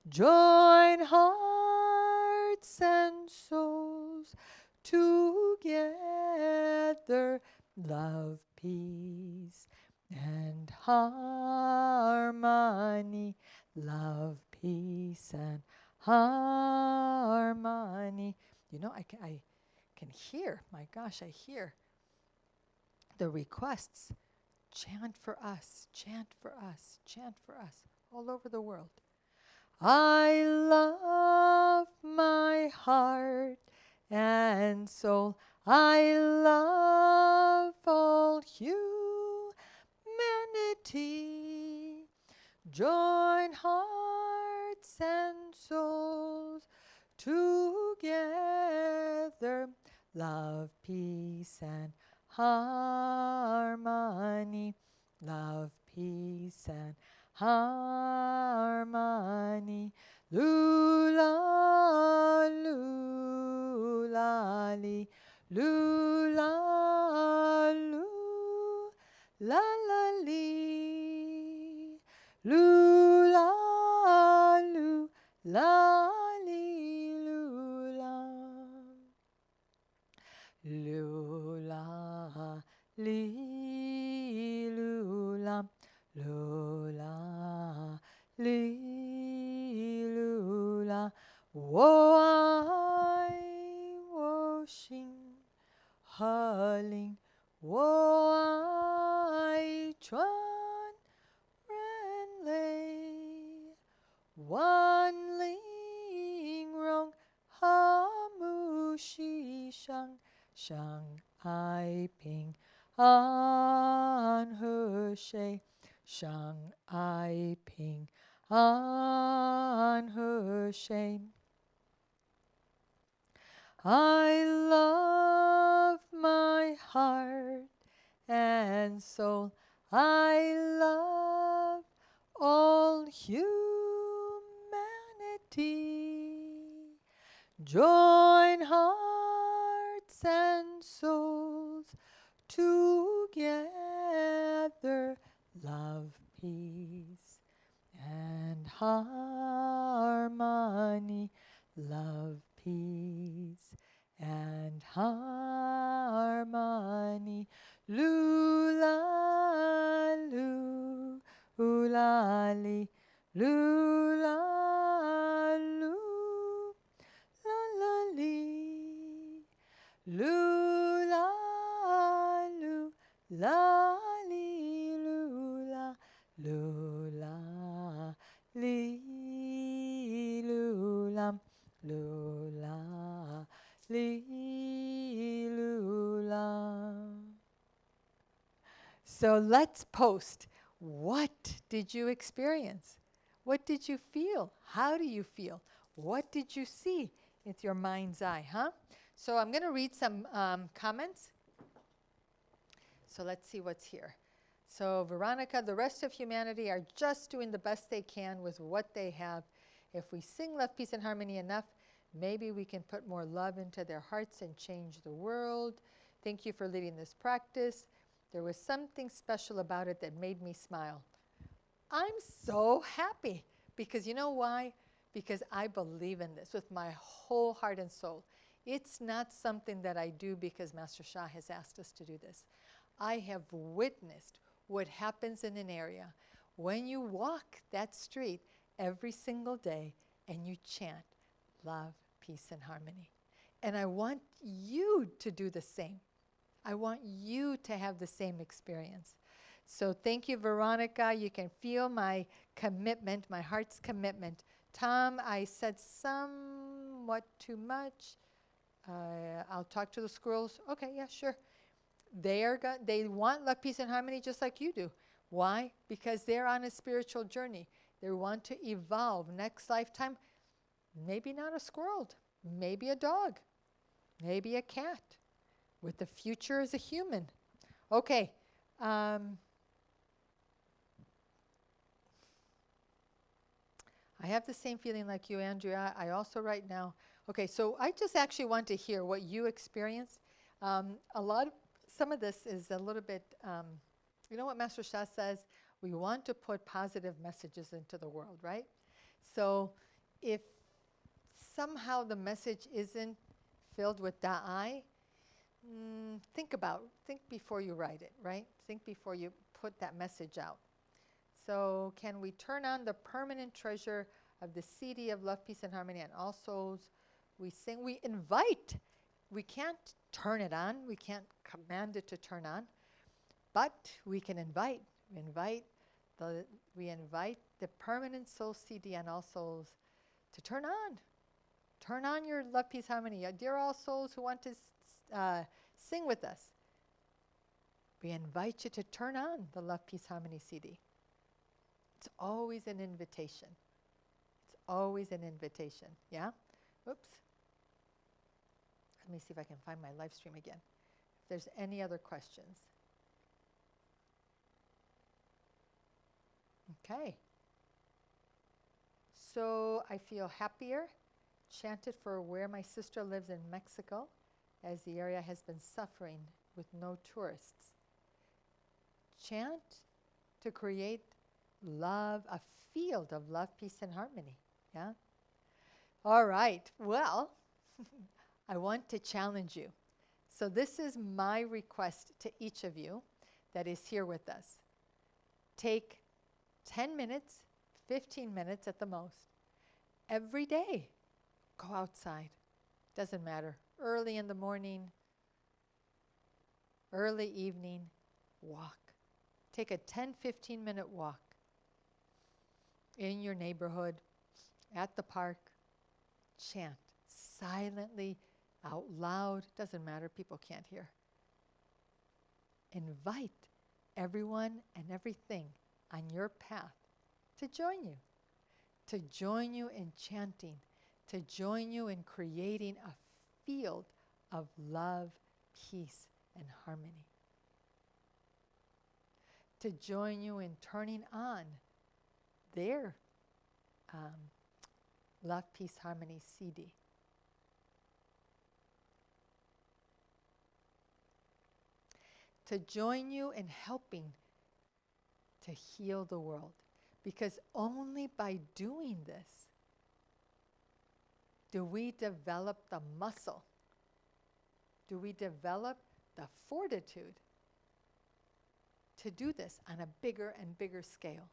Join hearts and souls together. Love, peace, and harmony. Love, peace, and harmony. You know, I can hear, my gosh, I hear the requests. Chant for us, chant for us, chant for us, all over the world. I love my heart and soul. I love all humanity. Join hearts and souls together. Love, peace, and harmony. Love, peace, and harmony. Lula, lula, li. Lula, lu, la, la, li. Lula, lu, la, li, lula. Lula, li, lula. Lula, li, lula. Wo ai, wo xing, heling. Wo ai, chuan, ren lei. Wan ling rong, ha mu shi shang. Shang ai ping, an he shui. Shang ai ping, an he shui. I love my heart and soul. I love all humanity. Join hearts and souls together. Love, peace, and harmony. Love, peace, and harmony. Lula, lu, ula, li. Lula, lu, la, la, li. Lula, lu, la, li, lula. Lula, li, lula. Lula, li, lula. So let's post. What did you experience? What did you feel? How do you feel? What did you see? It's your mind's eye, huh? So I'm going to read some comments. So let's see what's here. So Veronica, the rest of humanity are just doing the best they can with what they have. If we sing love, peace, and harmony enough, maybe we can put more love into their hearts and change the world. Thank you for leading this practice. There was something special about it that made me smile. I'm so happy because you know why? Because I believe in this with my whole heart and soul. It's not something that I do because Master Shah has asked us to do this. I have witnessed what happens in an area when you walk that street every single day and you chant love, peace, and harmony. And I want you to do the same. I want you to have the same experience. So thank you, Veronica. You can feel my commitment, my heart's commitment. Tom, I said somewhat too much. I'll talk to the squirrels. Okay, yeah, sure. They want love, peace, and harmony just like you do. Why? Because they're on a spiritual journey. They want to evolve. Next lifetime, maybe not a squirrel, maybe a dog, maybe a cat, with the future as a human. Okay. I have the same feeling like you, Andrea. I also right now. Okay, so I just actually want to hear what you experienced. Some of this is a little bit, you know what Master Shah says? We want to put positive messages into the world, right? So if somehow the message isn't filled with da'ai, think before you write it, right? Think before you put that message out. So can we turn on the permanent treasure of the CD of love, peace, and harmony and all souls? We sing, we invite. We can't turn it on. We can't command it to turn on. But we can invite. We invite the permanent soul CD and all souls to turn on. Turn on your love, peace, harmony. Dear all souls who want to sing with us, we invite you to turn on the love, peace, harmony CD. It's always an invitation. It's always an invitation, yeah? Oops. Let me see if I can find my live stream again. If there's any other questions. Okay. So I feel happier, chanted for where my sister lives in Mexico, as the area has been suffering with no tourists. Chant to create love, a field of love, peace, and harmony. Yeah? All right. Well, I want to challenge you. So this is my request to each of you that is here with us. Take 10 minutes, 15 minutes at the most, every day. Go outside. Doesn't matter. Early in the morning, early evening, walk. Take a 10, 15-minute walk in your neighborhood, at the park. Chant silently, out loud. Doesn't matter. People can't hear. Invite everyone and everything on your path to join you in chanting, to join you in creating a field of love, peace, and harmony, to join you in turning on their Love, Peace, Harmony CD. To join you in helping to heal the world. Because only by doing this do we develop the muscle, do we develop the fortitude to do this on a bigger and bigger scale.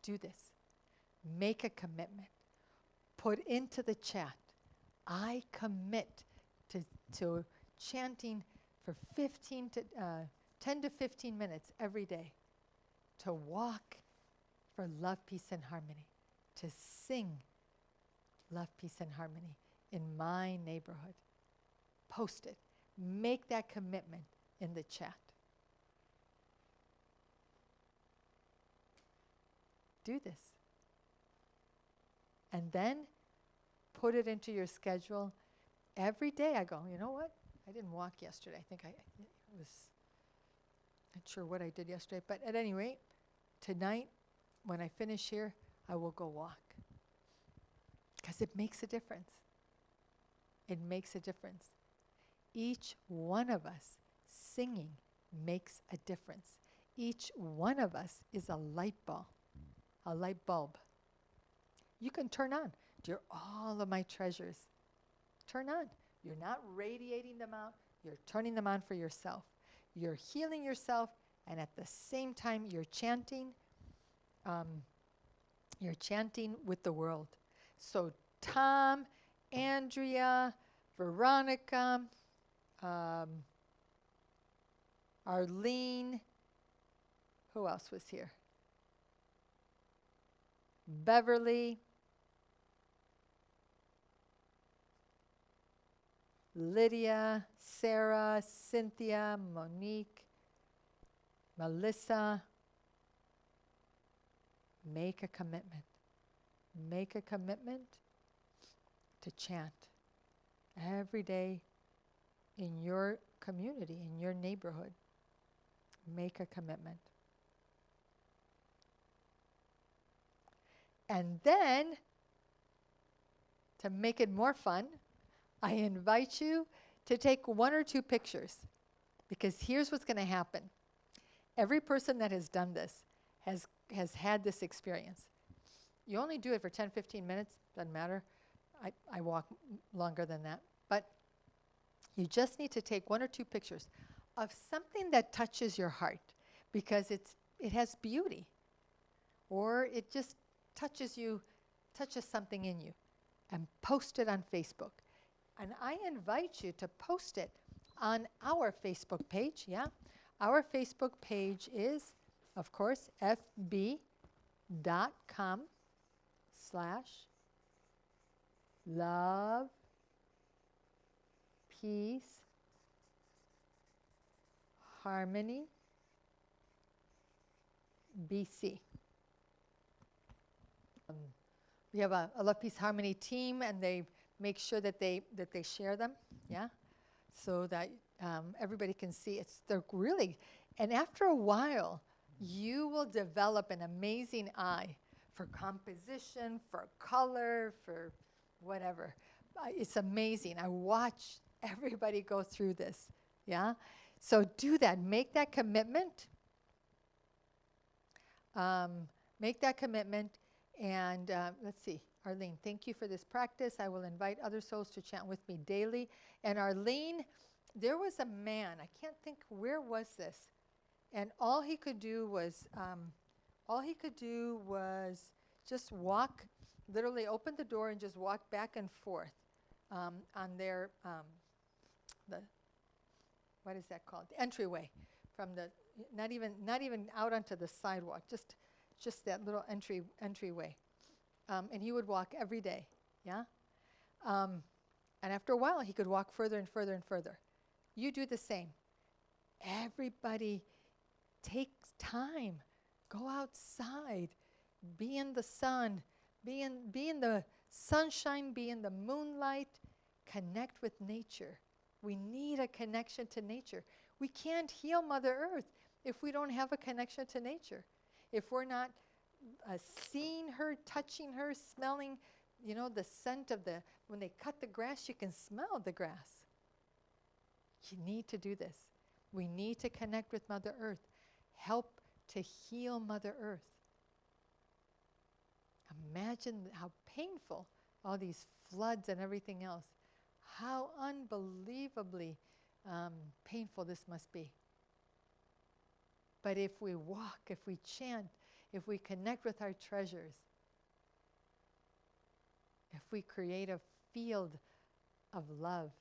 Do this. Make a commitment. Put into the chat, I commit to chanting for 10 to 15 minutes every day, to walk for love, peace, and harmony, to sing love, peace, and harmony in my neighborhood. Post it. Make that commitment in the chat. Do this. And then put it into your schedule. Every day I go, you know what? I didn't walk yesterday. I think I was not sure what I did yesterday. But at any rate, tonight, when I finish here, I will go walk. Because it makes a difference. It makes a difference. Each one of us singing makes a difference. Each one of us is a light bulb. You can turn on. Dear, all of my treasures. Turn on. You're not radiating them out. You're turning them on for yourself. You're healing yourself, and at the same time, you're chanting. You're chanting with the world. So Tom, Andrea, Veronica, Arlene, who else was here? Beverly, Lydia, Sarah, Cynthia, Monique, Melissa. Make a commitment. Make a commitment to chant every day in your community, in your neighborhood. Make a commitment. And then, to make it more fun, I invite you to take 1 or 2 pictures. Because here's what's going to happen. Every person that has done this has had this experience. You only do it for 10, 15 minutes, doesn't matter. I walk longer than that. But you just need to take 1 or 2 pictures of something that touches your heart, because it has beauty, or it just touches something in you, and post it on Facebook. And I invite you to post it on our Facebook page, yeah? Our Facebook page is, of course, fb.com/love, peace, Harmony, BC. We have a Love, Peace, Harmony team, and they make sure that they share them, yeah, so that everybody can see. They're really, and after a while, you will develop an amazing eye for composition, for color, for whatever. It's amazing. I watch everybody go through this, yeah. So do that. Make that commitment. Make that commitment. And let's see, Arlene, thank you for this practice. I will invite other souls to chant with me daily. And Arlene, there was a man, I can't think, where was this? And all he could do was just walk, literally open the door and just walk back and forth on their, what is that called? The entryway from the, not even out onto the sidewalk, just that little entryway. And he would walk every day, yeah? And after a while, he could walk further and further and further. You do the same. Everybody take time. Go outside. Be in the sun. Be in the sunshine. Be in the moonlight. Connect with nature. We need a connection to nature. We can't heal Mother Earth if we don't have a connection to nature. If we're not seeing her, touching her, smelling, the scent of when they cut the grass, you can smell the grass. You need to do this. We need to connect with Mother Earth. Help to heal Mother Earth. Imagine how painful all these floods and everything else, how unbelievably painful this must be. But if we walk, if we chant, if we connect with our treasures, if we create a field of love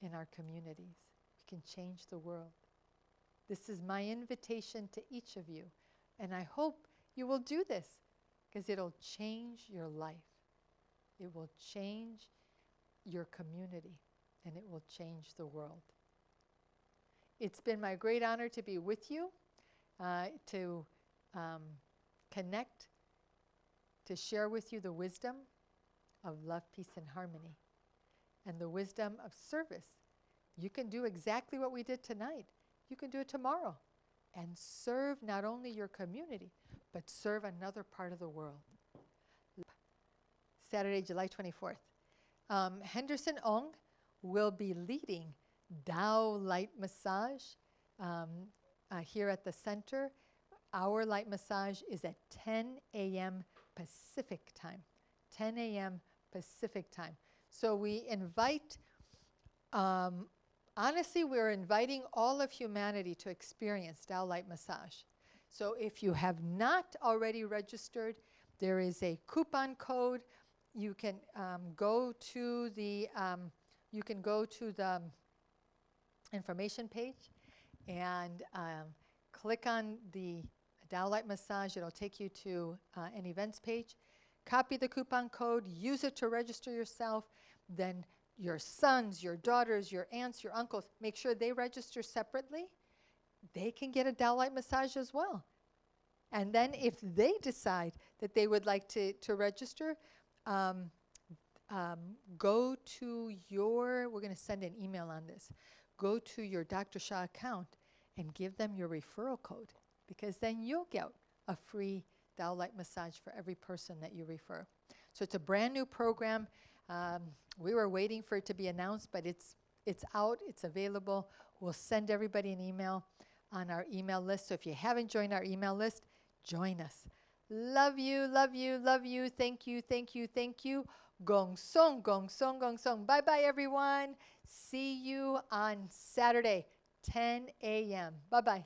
in our communities, we can change the world. This is my invitation to each of you, and I hope you will do this, because it'll change your life. It will change your community, and it will change the world. It's been my great honor to be with you, to connect, to share with you the wisdom of love, peace, and harmony, and the wisdom of service. You can do exactly what we did tonight. You can do it tomorrow and serve not only your community, but serve another part of the world. Saturday, July 24th. Henderson Ong will be leading Dow Light Massage here at the center. Our light massage is at 10 a.m. Pacific time. 10 a.m. Pacific time. So we invite, honestly, we're inviting all of humanity to experience Dow Light Massage. So if you have not already registered, there is a coupon code. You can go to the information page and click on the Dow Light Massage. It'll take you to an events page. Copy the coupon code, use it to register yourself. Then your sons, your daughters, your aunts, your uncles, make sure they register separately. They can get a Dow Light Massage as well. And then if they decide that they would like to register, go to we're going to send an email on this. Go to your Dr. Shah account and give them your referral code, because then you'll get a free Dow Light Massage for every person that you refer. So it's a brand new program. We were waiting for it to be announced, but it's out, it's available. We'll send everybody an email on our email list. So if you haven't joined our email list, join us. Love you, love you, love you. Thank you, thank you, thank you. Gong song, gong song, gong song. Bye-bye, everyone. See you on Saturday, 10 a.m. Bye-bye.